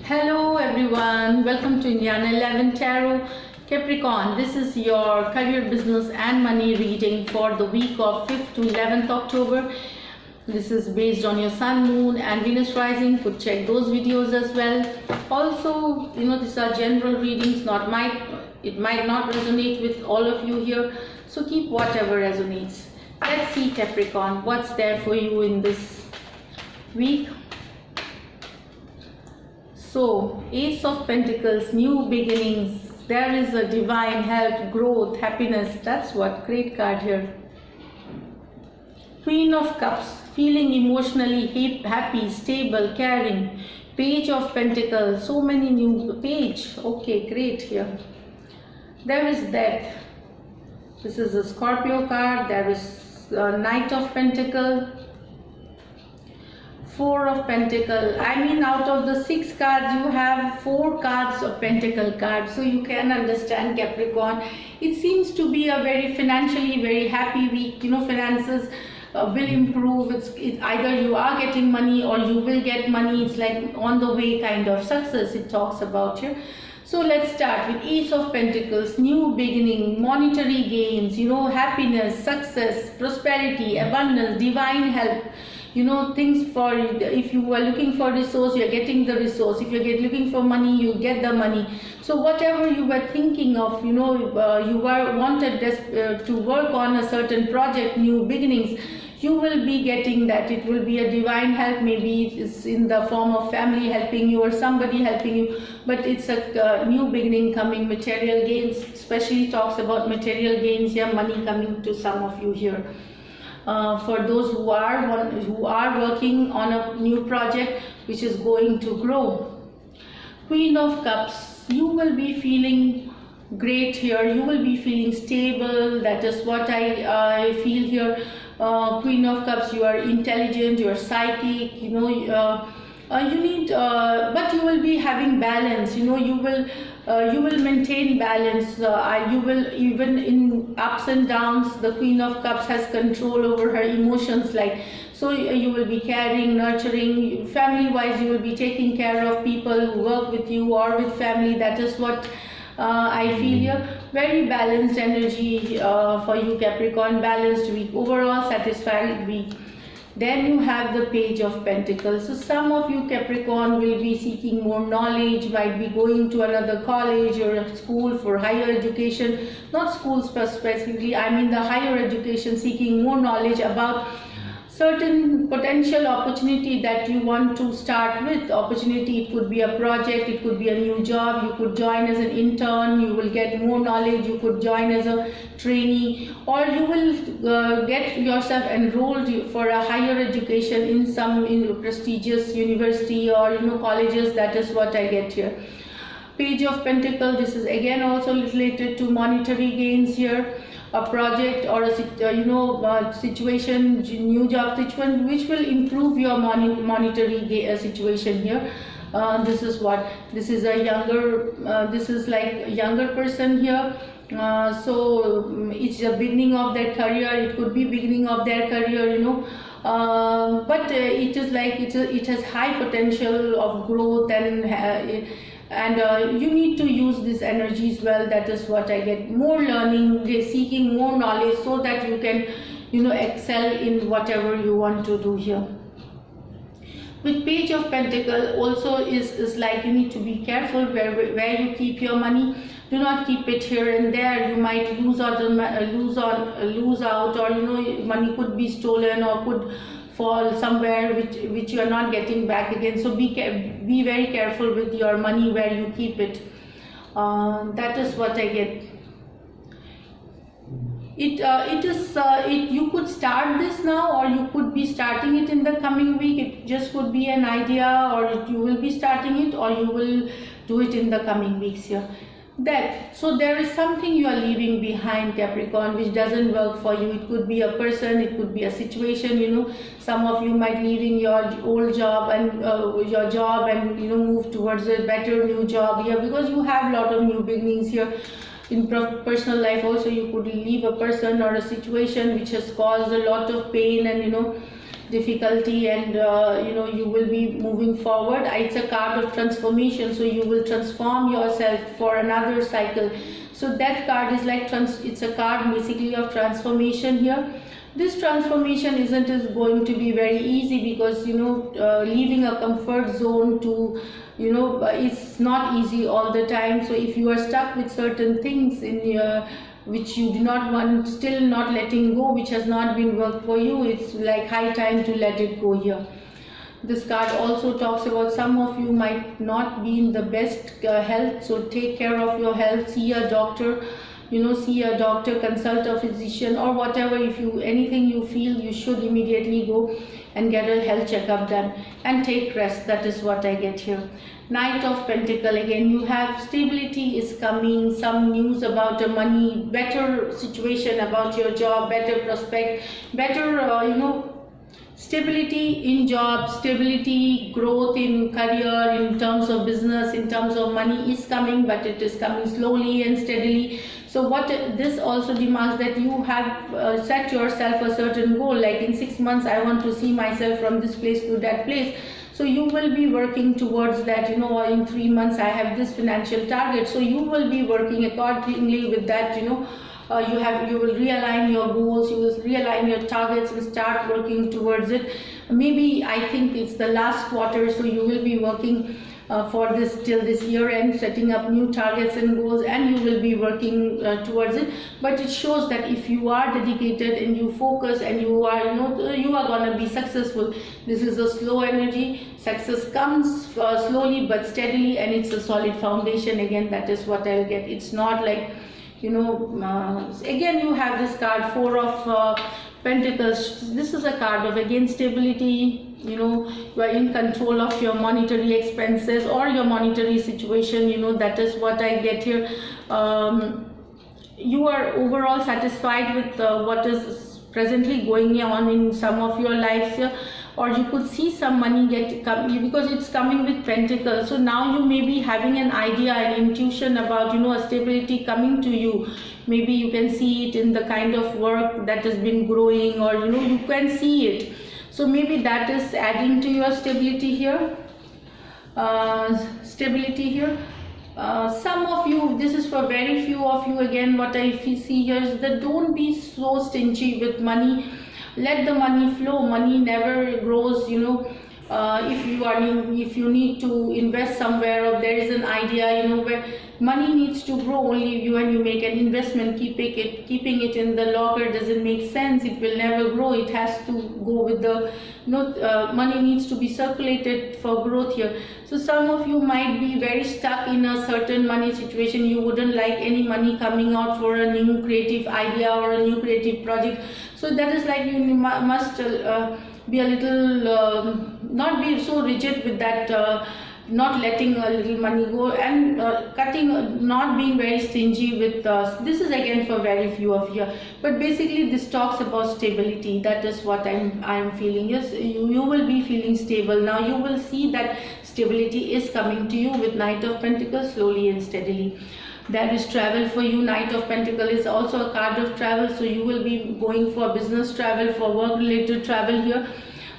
Hello everyone, welcome to Indiana 11 Tarot. Capricorn, this is your career, business and money reading for the week of 5th to 11th October. This is based on your Sun, Moon and Venus rising. Could check those videos as well. Also, these are general readings, it might not resonate with all of you here. So keep whatever resonates. Let's see, Capricorn, what's there for you in this week. So, Ace of Pentacles, new beginnings. There is a divine help, growth, happiness. That's what, great card here. Queen of Cups, feeling emotionally happy, stable, caring. Page of Pentacles, so many new page. Okay, great here. There is Death. This is a Scorpio card. There is Knight of Pentacles. Four of Pentacle. I mean, out of the 6 cards, you have 4 cards of Pentacle cards. So you can understand, Capricorn. It seems to be a financially very happy week. Finances will improve. It's either you are getting money or you will get money. It's like on the way kind of success it talks about here. So let's start with Ace of Pentacles, new beginning, monetary gains, happiness, success, prosperity, abundance, divine help. Things for, if you were looking for resource, you're getting the resource. If you're looking for money, you get the money. So whatever you were thinking of, you wanted to work on a certain project, new beginnings, you will be getting that. It will be a divine help. Maybe it's in the form of family helping you or somebody helping you, but it's a new beginning coming. Material gains, especially talks about material gains here, money coming to some of you here. For those who are working on a new project which is going to grow. Queen of Cups, you will be feeling great here. You will be feeling stable. That is what I feel here. Queen of Cups, you are intelligent, you are psychic, but you will be having balance. You will maintain balance. You will, even in ups and downs, the Queen of Cups has control over her emotions. So you will be caring, nurturing. Family wise, you will be taking care of people who work with you or with family. That is what I feel here. Very balanced energy for you, Capricorn. Balanced week, overall satisfied week. Then you have the Page of Pentacles. So some of you, Capricorn, will be seeking more knowledge, might be going to another college or a school for higher education. Not schools specifically, I mean the higher education, seeking more knowledge about certain potential opportunity that you want to start with. Opportunity, it could be a project, it could be a new job, you could join as an intern, you will get more knowledge, you could join as a trainee, or you will get yourself enrolled for a higher education in some prestigious university or colleges. That is what I get here. Page of Pentacles, this is again also related to monetary gains here. A project or a situation, new job situation which will improve your monetary situation here. This is a younger, this is like a younger person here. So it's the beginning of their career. It could be beginning of their career, but it is like it has high potential of growth and you need to use these energies well. That is what I get. More learning, seeking more knowledge so that you can excel in whatever you want to do here. With Page of Pentacles also is like you need to be careful where you keep your money. Do not keep it here and there. You might lose out or money could be stolen or could fall somewhere which you are not getting back again. So be very careful with your money where you keep it. That is what I get. You could start this now, or you could be starting it in the coming week. It just would be an idea, or you will be starting it, or you will do it in the coming weeks here. So there is something you are leaving behind, Capricorn, which doesn't work for you. It could be a person, it could be a situation. Some of you might leaving your old job and move towards a better new job here, because you have a lot of new beginnings here. In personal life also, you could leave a person or a situation which has caused a lot of pain, and difficulty, and you will be moving forward. It's a card of transformation, so you will transform yourself for another cycle. So that card is like it's a card basically of transformation here. This transformation isn't going to be very easy, because leaving a comfort zone to it's not easy all the time. So if you are stuck with certain things in your which you do not want, still not letting go, which has not been worked for you, it's like high time to let it go here. This card also talks about some of you might not be in the best health, so take care of your health. See a doctor, see a doctor, consult a physician, or whatever. If anything you feel, you should immediately go and get a health checkup done, and take rest. That is what I get here. Knight of Pentacle, again you have stability is coming, some news about the money, better situation about your job, better prospect, better stability in job, stability, growth in career, in terms of business, in terms of money is coming, but it is coming slowly and steadily. So what this also demands, that you have set yourself a certain goal, like in 6 months I want to see myself from this place to that place. So you will be working towards that, in 3 months I have this financial target. So you will be working accordingly with that, you will realign your goals, you will realign your targets and start working towards it. Maybe I think it's the last quarter, so you will be working for this till this year end, setting up new targets and goals, and you will be working towards it. But it shows that if you are dedicated and you focus and you are you are going to be successful. This is a slow energy. Success comes slowly but steadily, and it's a solid foundation. Again, that is what I'll get. It's not like again you have this card, Four of Pentacles. This is a card of again stability. You are in control of your monetary expenses or your monetary situation. That is what I get here. You are overall satisfied with what is presently going on in some of your lives here. Or you could see some money because it's coming with Pentacles. So now you may be having an idea, an intuition about a stability coming to you. Maybe you can see it in the kind of work that has been growing, or you can see it. So maybe that is adding to your stability here. Some of you, this is for very few of you. Again, what I see here is that don't be so stingy with money. Let the money flow. Money never grows, if you need to invest somewhere, or there is an idea, where money needs to grow. Only when you make an investment, keeping it in the locker doesn't make sense. It will never grow. It has to go with the money needs to be circulated for growth here. So some of you might be very stuck in a certain money situation. You wouldn't like any money coming out for a new creative idea or a new creative project. So that is like you must be a little not be so rigid with that, not letting a little money go, and not being very stingy with this is again for very few of you. But basically this talks about stability. That is what I'm feeling. Yes, you will be feeling stable. Now you will see that stability is coming to you with Knight of Pentacles, slowly and steadily. There is travel for you. Knight of Pentacles is also a card of travel, so you will be going for business travel, for work related travel here.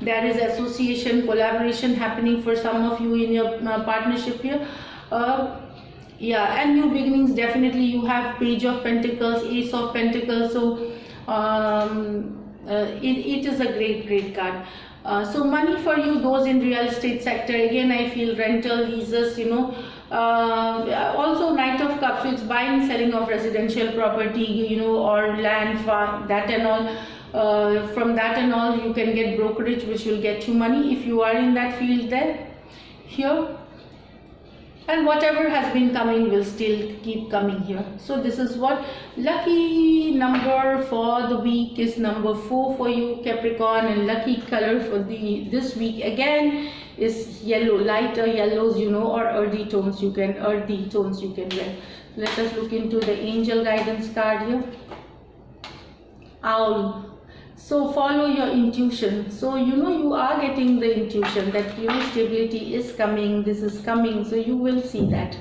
There is association, collaboration happening for some of you in your partnership here. And new beginnings. Definitely you have Page of Pentacles, Ace of Pentacles. So it is a great card. So money for you, those in real estate sector, again I feel rental, leases, also Knight of Cups, so it's buying, selling of residential property, or land, farm, that and all. From that and all you can get brokerage, which will get you money if you are in that field there, here. And whatever has been coming will still keep coming here. So this is what lucky number for the week is number 4 for you, Capricorn, and lucky color for this week again is yellow, lighter yellows, or earthy tones you can wear. Let us look into the angel guidance card here. Owl. So follow your intuition. So you are getting the intuition that stability is coming, this is coming, so you will see that.